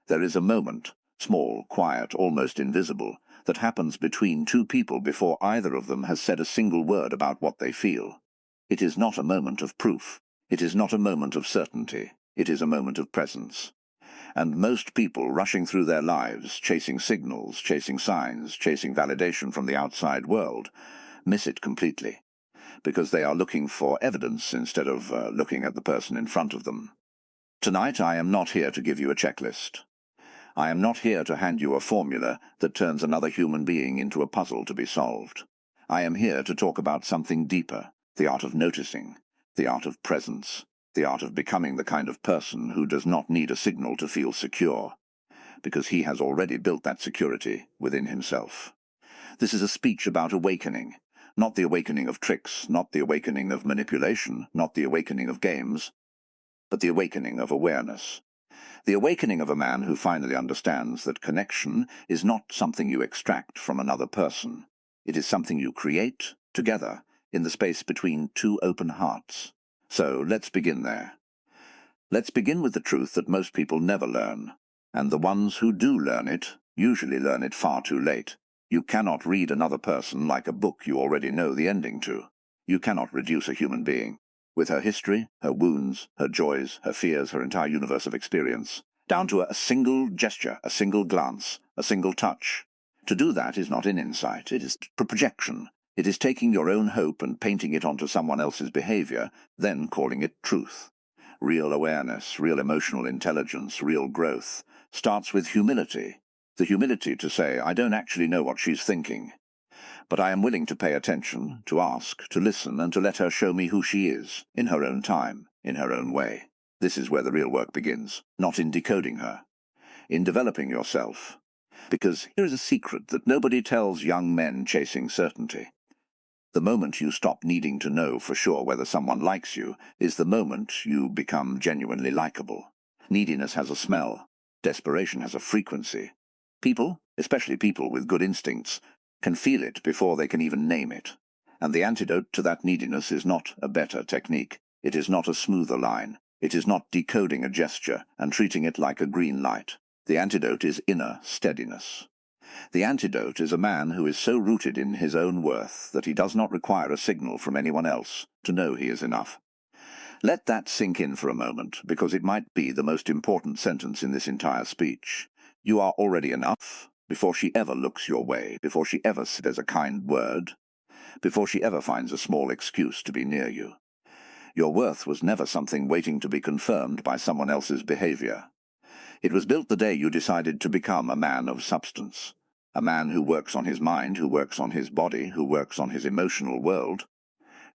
There is a moment, small, quiet, almost invisible, that happens between two people before either of them has said a single word about what they feel. It is not a moment of proof. It is not a moment of certainty. It is a moment of presence. And most people rushing through their lives, chasing signals, chasing signs, chasing validation from the outside world, miss it completely, because they are looking for evidence instead of looking at the person in front of them. Tonight I am not here to give you a checklist. I am not here to hand you a formula that turns another human being into a puzzle to be solved. I am here to talk about something deeper, the art of noticing, the art of presence, the art of becoming the kind of person who does not need a signal to feel secure, because he has already built that security within himself. This is a speech about awakening, not the awakening of tricks, not the awakening of manipulation, not the awakening of games, but the awakening of awareness. The awakening of a man who finally understands that connection is not something you extract from another person. It is something you create together in the space between two open hearts. So let's begin there. Let's begin with the truth that most people never learn, and the ones who do learn it usually learn it far too late. You cannot read another person like a book you already know the ending to. You cannot reduce a human being, with her history, her wounds, her joys, her fears, her entire universe of experience, down to a single gesture, a single glance, a single touch. To do that is not an insight, it is projection. It is taking your own hope and painting it onto someone else's behavior, then calling it truth. Real awareness, real emotional intelligence, real growth starts with humility. The humility to say, I don't actually know what she's thinking, but I am willing to pay attention, to ask, to listen, and to let her show me who she is, in her own time, in her own way. This is where the real work begins, not in decoding her, in developing yourself. Because here is a secret that nobody tells young men chasing certainty. The moment you stop needing to know for sure whether someone likes you is the moment you become genuinely likable. Neediness has a smell. Desperation has a frequency. People, especially people with good instincts, can feel it before they can even name it. And the antidote to that neediness is not a better technique. It is not a smoother line. It is not decoding a gesture and treating it like a green light. The antidote is inner steadiness. The antidote is a man who is so rooted in his own worth that he does not require a signal from anyone else to know he is enough. Let that sink in for a moment, because it might be the most important sentence in this entire speech. You are already enough, before she ever looks your way, before she ever says a kind word, before she ever finds a small excuse to be near you. Your worth was never something waiting to be confirmed by someone else's behavior. It was built the day you decided to become a man of substance. A man who works on his mind, who works on his body, who works on his emotional world,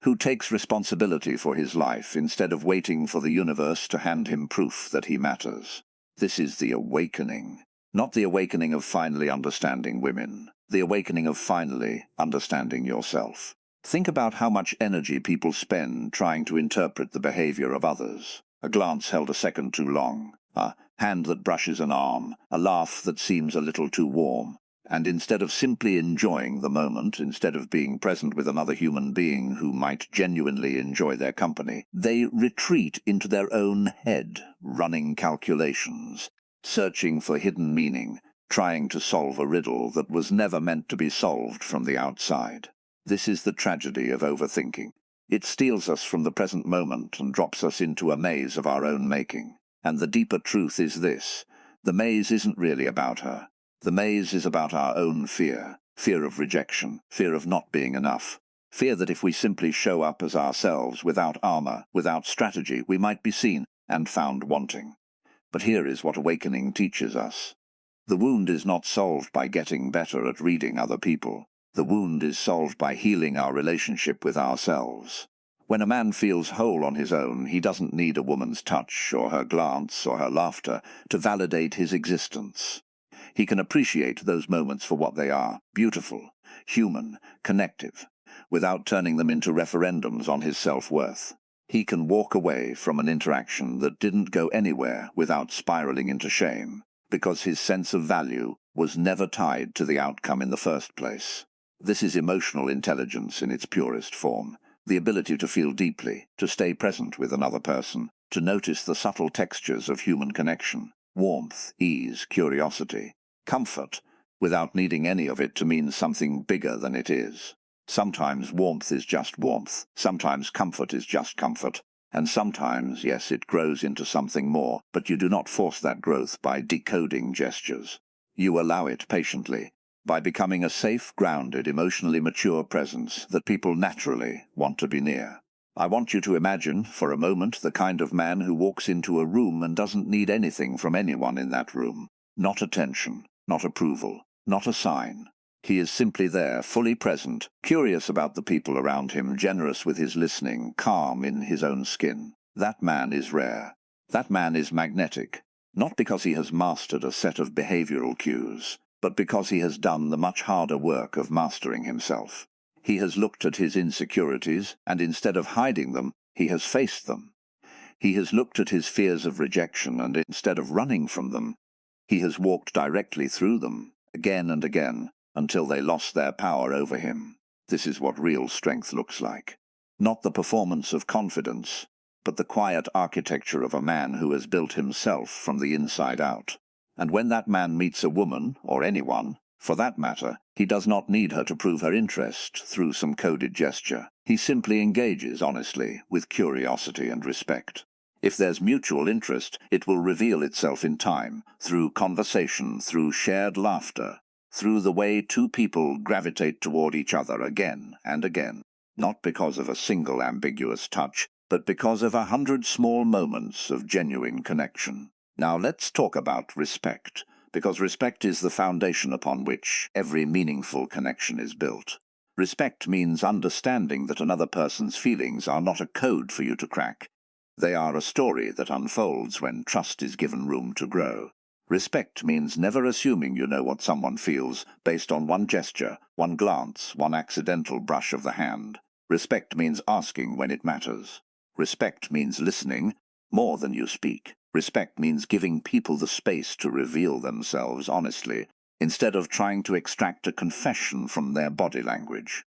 who takes responsibility for his life instead of waiting for the universe to hand him proof that he matters. This is the awakening. Not the awakening of finally understanding women, the awakening of finally understanding yourself. Think about how much energy people spend trying to interpret the behavior of others. A glance held a second too long, a hand that brushes an arm, a laugh that seems a little too warm. And instead of simply enjoying the moment, instead of being present with another human being who might genuinely enjoy their company, they retreat into their own head, running calculations, searching for hidden meaning, trying to solve a riddle that was never meant to be solved from the outside. This is the tragedy of overthinking. It steals us from the present moment and drops us into a maze of our own making. And the deeper truth is this: the maze isn't really about her. The maze is about our own fear, fear of rejection, fear of not being enough, fear that if we simply show up as ourselves, without armor, without strategy, we might be seen and found wanting. But here is what awakening teaches us. The wound is not solved by getting better at reading other people. The wound is solved by healing our relationship with ourselves. When a man feels whole on his own, he doesn't need a woman's touch, or her glance, or her laughter to validate his existence. He can appreciate those moments for what they are, beautiful, human, connective, without turning them into referendums on his self-worth. He can walk away from an interaction that didn't go anywhere without spiraling into shame, because his sense of value was never tied to the outcome in the first place. This is emotional intelligence in its purest form, the ability to feel deeply, to stay present with another person, to notice the subtle textures of human connection. Warmth, ease, curiosity, comfort, without needing any of it to mean something bigger than it is. Sometimes warmth is just warmth, sometimes comfort is just comfort, and sometimes, yes, it grows into something more, but you do not force that growth by decoding gestures. You allow it patiently, by becoming a safe, grounded, emotionally mature presence that people naturally want to be near. I want you to imagine, for a moment, the kind of man who walks into a room and doesn't need anything from anyone in that room. Not attention, not approval, not a sign. He is simply there, fully present, curious about the people around him, generous with his listening, calm in his own skin. That man is rare. That man is magnetic, not because he has mastered a set of behavioral cues, but because he has done the much harder work of mastering himself. He has looked at his insecurities, and instead of hiding them, he has faced them. He has looked at his fears of rejection, and instead of running from them, he has walked directly through them, again and again, until they lost their power over him. This is what real strength looks like. Not the performance of confidence, but the quiet architecture of a man who has built himself from the inside out. And when that man meets a woman, or anyone, for that matter, he does not need her to prove her interest through some coded gesture. He simply engages honestly, with curiosity and respect. If there's mutual interest, it will reveal itself in time, through conversation, through shared laughter, through the way two people gravitate toward each other again and again, not because of a single ambiguous touch, but because of 100 small moments of genuine connection. Now let's talk about respect, because respect is the foundation upon which every meaningful connection is built. Respect means understanding that another person's feelings are not a code for you to crack. They are a story that unfolds when trust is given room to grow. Respect means never assuming you know what someone feels based on one gesture, one glance, one accidental brush of the hand. Respect means asking when it matters. Respect means listening more than you speak. Respect means giving people the space to reveal themselves honestly, instead of trying to extract a confession from their body language.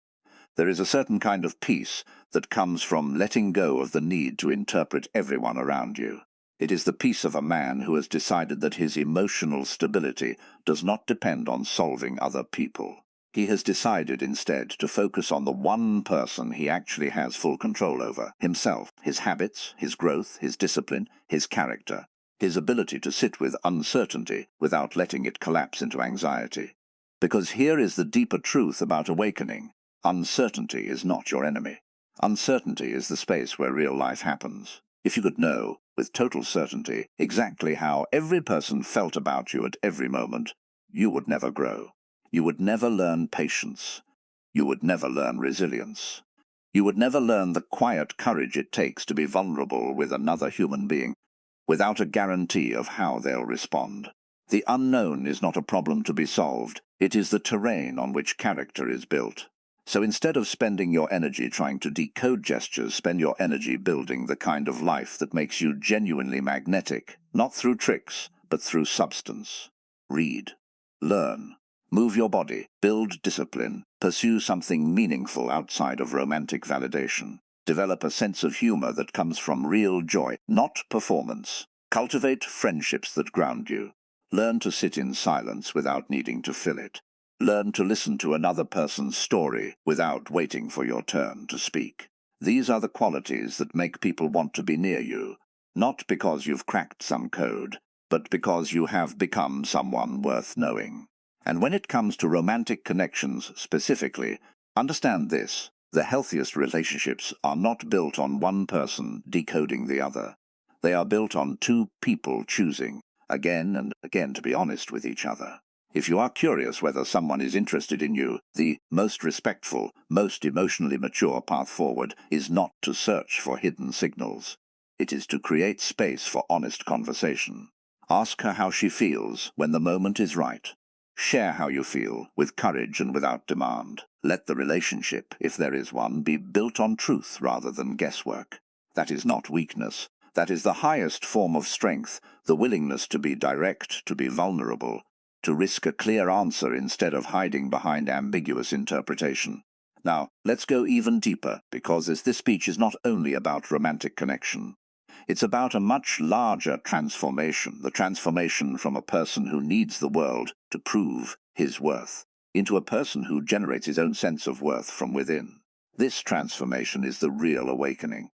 There is a certain kind of peace that comes from letting go of the need to interpret everyone around you. It is the peace of a man who has decided that his emotional stability does not depend on solving other people. He has decided instead to focus on the one person he actually has full control over, himself, his habits, his growth, his discipline, his character, his ability to sit with uncertainty without letting it collapse into anxiety. Because here is the deeper truth about awakening. Uncertainty is not your enemy. Uncertainty is the space where real life happens. If you could know, with total certainty, exactly how every person felt about you at every moment, you would never grow. You would never learn patience. You would never learn resilience. You would never learn the quiet courage it takes to be vulnerable with another human being, without a guarantee of how they'll respond. The unknown is not a problem to be solved. It is the terrain on which character is built. So instead of spending your energy trying to decode gestures, spend your energy building the kind of life that makes you genuinely magnetic, not through tricks, but through substance. Read. Learn. Move your body. Build discipline. Pursue something meaningful outside of romantic validation. Develop a sense of humor that comes from real joy, not performance. Cultivate friendships that ground you. Learn to sit in silence without needing to fill it. Learn to listen to another person's story without waiting for your turn to speak. These are the qualities that make people want to be near you, not because you've cracked some code, but because you have become someone worth knowing. And when it comes to romantic connections specifically, understand this: the healthiest relationships are not built on one person decoding the other. They are built on two people choosing, again and again, to be honest with each other. If you are curious whether someone is interested in you, the most respectful, most emotionally mature path forward is not to search for hidden signals. It is to create space for honest conversation. Ask her how she feels when the moment is right. Share how you feel, with courage and without demand. Let the relationship, if there is one, be built on truth rather than guesswork. That is not weakness. That is the highest form of strength, the willingness to be direct, to be vulnerable, to risk a clear answer instead of hiding behind ambiguous interpretation. Now, let's go even deeper, because this speech is not only about romantic connection. It's about a much larger transformation, the transformation from a person who needs the world to prove his worth into a person who generates his own sense of worth from within. This transformation is the real awakening.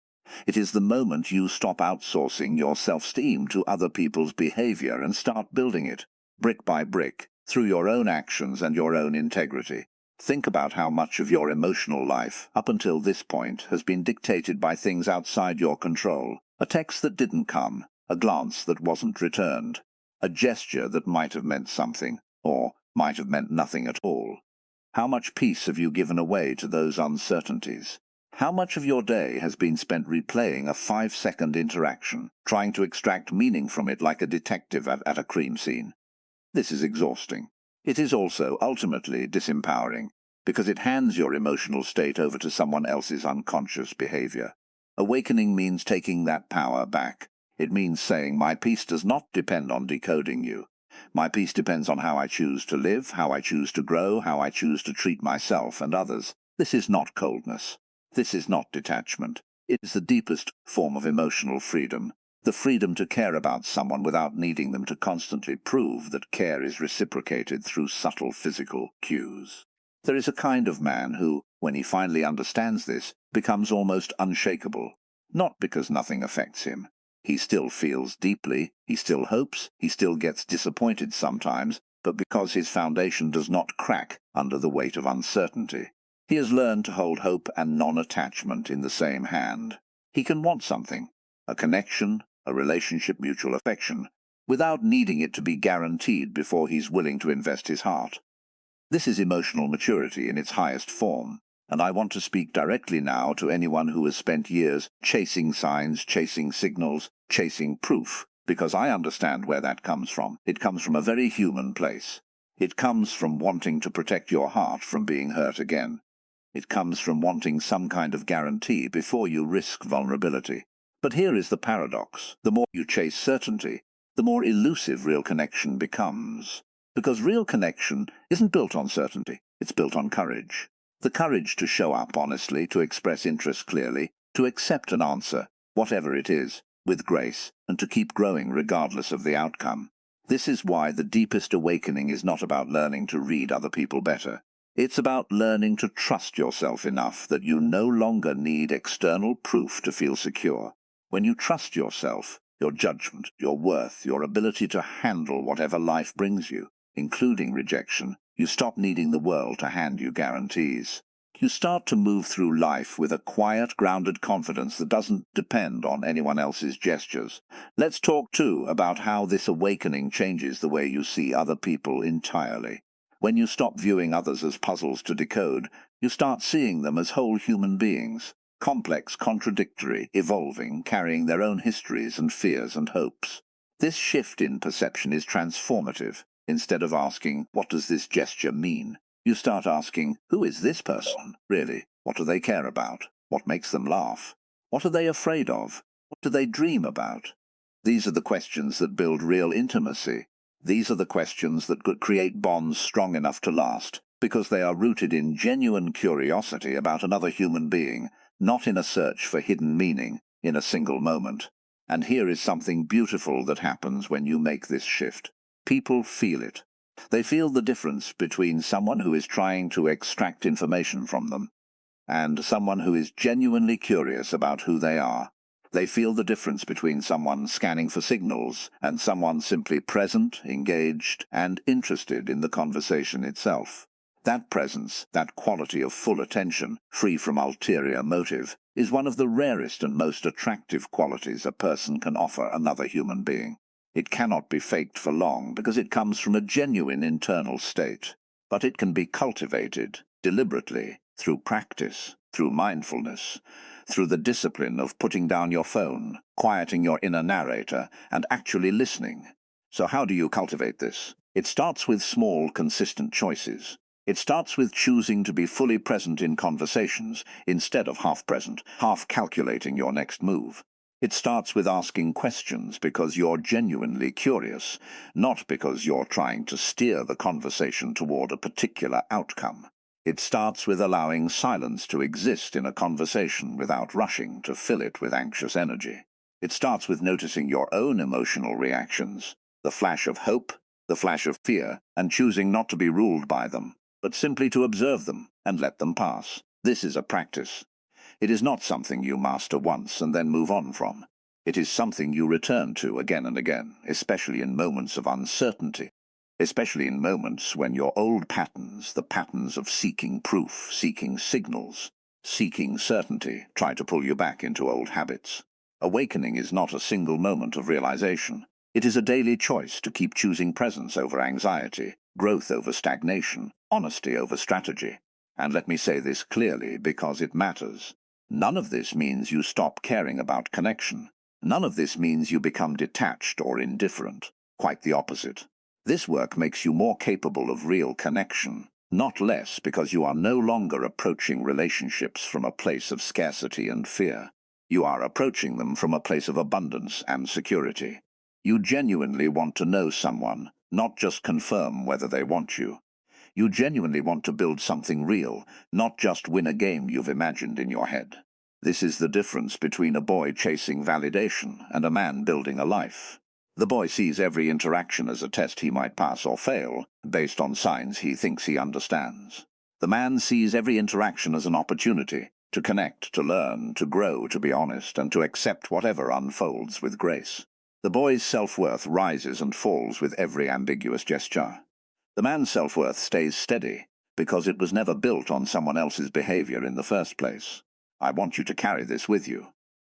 It is the moment you stop outsourcing your self-esteem to other people's behavior and start building it, brick by brick, through your own actions and your own integrity. Think about how much of your emotional life, up until this point, has been dictated by things outside your control. A text that didn't come, a glance that wasn't returned, a gesture that might have meant something, or might have meant nothing at all. How much peace have you given away to those uncertainties? How much of your day has been spent replaying a 5-second interaction, trying to extract meaning from it like a detective at a crime scene? This is exhausting. It is also ultimately disempowering, because it hands your emotional state over to someone else's unconscious behavior. Awakening means taking that power back. It means saying, my peace does not depend on decoding you. My peace depends on how I choose to live, how I choose to grow, how I choose to treat myself and others. This is not coldness. This is not detachment. It is the deepest form of emotional freedom. The freedom to care about someone without needing them to constantly prove that care is reciprocated through subtle physical cues. There is a kind of man who, when he finally understands this, becomes almost unshakable. Not because nothing affects him. He still feels deeply, he still hopes, he still gets disappointed sometimes, but because his foundation does not crack under the weight of uncertainty. He has learned to hold hope and non-attachment in the same hand. He can want something, a connection, a relationship, mutual affection, without needing it to be guaranteed before he's willing to invest his heart. This is emotional maturity in its highest form, and I want to speak directly now to anyone who has spent years chasing signs, chasing signals, chasing proof, because I understand where that comes from. It comes from a very human place. It comes from wanting to protect your heart from being hurt again. It comes from wanting some kind of guarantee before you risk vulnerability. But here is the paradox. The more you chase certainty, the more elusive real connection becomes. Because real connection isn't built on certainty, it's built on courage. The courage to show up honestly, to express interest clearly, to accept an answer, whatever it is, with grace, and to keep growing regardless of the outcome. This is why the deepest awakening is not about learning to read other people better. It's about learning to trust yourself enough that you no longer need external proof to feel secure. When you trust yourself, your judgment, your worth, your ability to handle whatever life brings you, including rejection, you stop needing the world to hand you guarantees. You start to move through life with a quiet, grounded confidence that doesn't depend on anyone else's gestures. Let's talk, too, about how this awakening changes the way you see other people entirely. When you stop viewing others as puzzles to decode, you start seeing them as whole human beings. Complex, contradictory, evolving, carrying their own histories and fears and hopes. This shift in perception is transformative. Instead of asking, what does this gesture mean? You start asking, who is this person, really? What do they care about? What makes them laugh? What are they afraid of? What do they dream about? These are the questions that build real intimacy. These are the questions that could create bonds strong enough to last, because they are rooted in genuine curiosity about another human being, not in a search for hidden meaning in a single moment. And here is something beautiful that happens when you make this shift. People feel it. They feel the difference between someone who is trying to extract information from them and someone who is genuinely curious about who they are. They feel the difference between someone scanning for signals and someone simply present, engaged, and interested in the conversation itself. That presence, that quality of full attention, free from ulterior motive, is one of the rarest and most attractive qualities a person can offer another human being. It cannot be faked for long because it comes from a genuine internal state, but it can be cultivated deliberately through practice, through mindfulness, through the discipline of putting down your phone, quieting your inner narrator, and actually listening. So how do you cultivate this? It starts with small, consistent choices. It starts with choosing to be fully present in conversations instead of half present, half calculating your next move. It starts with asking questions because you're genuinely curious, not because you're trying to steer the conversation toward a particular outcome. It starts with allowing silence to exist in a conversation without rushing to fill it with anxious energy. It starts with noticing your own emotional reactions, the flash of hope, the flash of fear, and choosing not to be ruled by them, but simply to observe them and let them pass. This is a practice. It is not something you master once and then move on from. It is something you return to again and again, especially in moments of uncertainty, especially in moments when your old patterns, the patterns of seeking proof, seeking signals, seeking certainty, try to pull you back into old habits. Awakening is not a single moment of realization. It is a daily choice to keep choosing presence over anxiety, growth over stagnation, honesty over strategy. And let me say this clearly because it matters. None of this means you stop caring about connection. None of this means you become detached or indifferent. Quite the opposite. This work makes you more capable of real connection, not less, because you are no longer approaching relationships from a place of scarcity and fear. You are approaching them from a place of abundance and security. You genuinely want to know someone, not just confirm whether they want you. You genuinely want to build something real, not just win a game you've imagined in your head. This is the difference between a boy chasing validation and a man building a life. The boy sees every interaction as a test he might pass or fail, based on signs he thinks he understands. The man sees every interaction as an opportunity to connect, to learn, to grow, to be honest, and to accept whatever unfolds with grace. The boy's self-worth rises and falls with every ambiguous gesture. The man's self-worth stays steady because it was never built on someone else's behavior in the first place. I want you to carry this with you.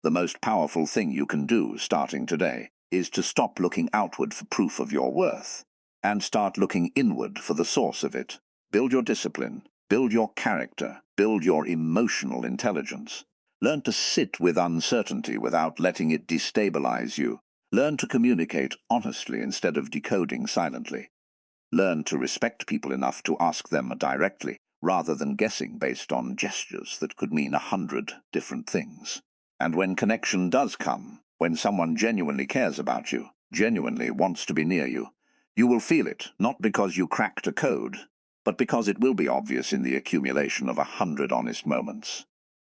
The most powerful thing you can do, starting today, is to stop looking outward for proof of your worth and start looking inward for the source of it. Build your discipline, build your character, build your emotional intelligence. Learn to sit with uncertainty without letting it destabilize you. Learn to communicate honestly instead of decoding silently. Learn to respect people enough to ask them directly, rather than guessing based on gestures that could mean 100 different things. And when connection does come, when someone genuinely cares about you, genuinely wants to be near you, you will feel it, not because you cracked a code, but because it will be obvious in the accumulation of 100 honest moments.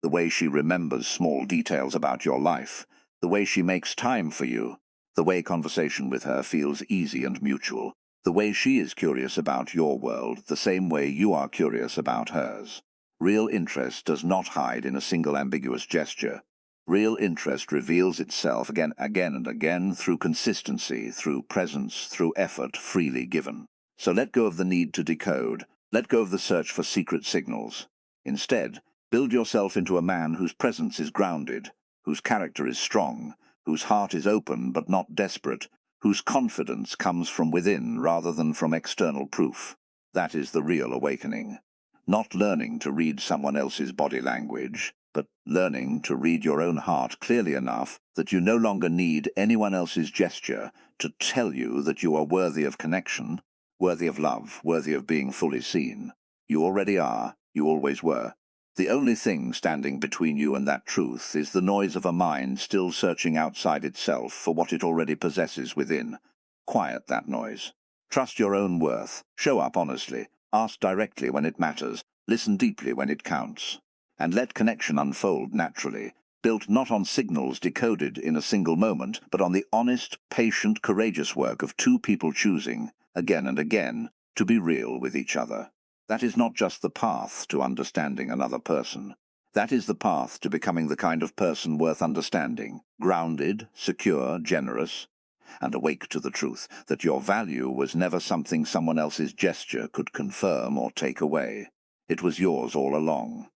The way she remembers small details about your life, the way she makes time for you, the way conversation with her feels easy and mutual, the way she is curious about your world, the same way you are curious about hers. Real interest does not hide in a single ambiguous gesture. Real interest reveals itself again and again through consistency, through presence, through effort freely given. So let go of the need to decode. Let go of the search for secret signals. Instead, build yourself into a man whose presence is grounded, whose character is strong, whose heart is open but not desperate, whose confidence comes from within rather than from external proof. That is the real awakening. Not learning to read someone else's body language, but learning to read your own heart clearly enough that you no longer need anyone else's gesture to tell you that you are worthy of connection, worthy of love, worthy of being fully seen. You already are, you always were. The only thing standing between you and that truth is the noise of a mind still searching outside itself for what it already possesses within. Quiet that noise. Trust your own worth. Show up honestly. Ask directly when it matters. Listen deeply when it counts. And let connection unfold naturally, built not on signals decoded in a single moment, but on the honest, patient, courageous work of two people choosing, again and again, to be real with each other. That is not just the path to understanding another person. That is the path to becoming the kind of person worth understanding, grounded, secure, generous, and awake to the truth that your value was never something someone else's gesture could confirm or take away. It was yours all along.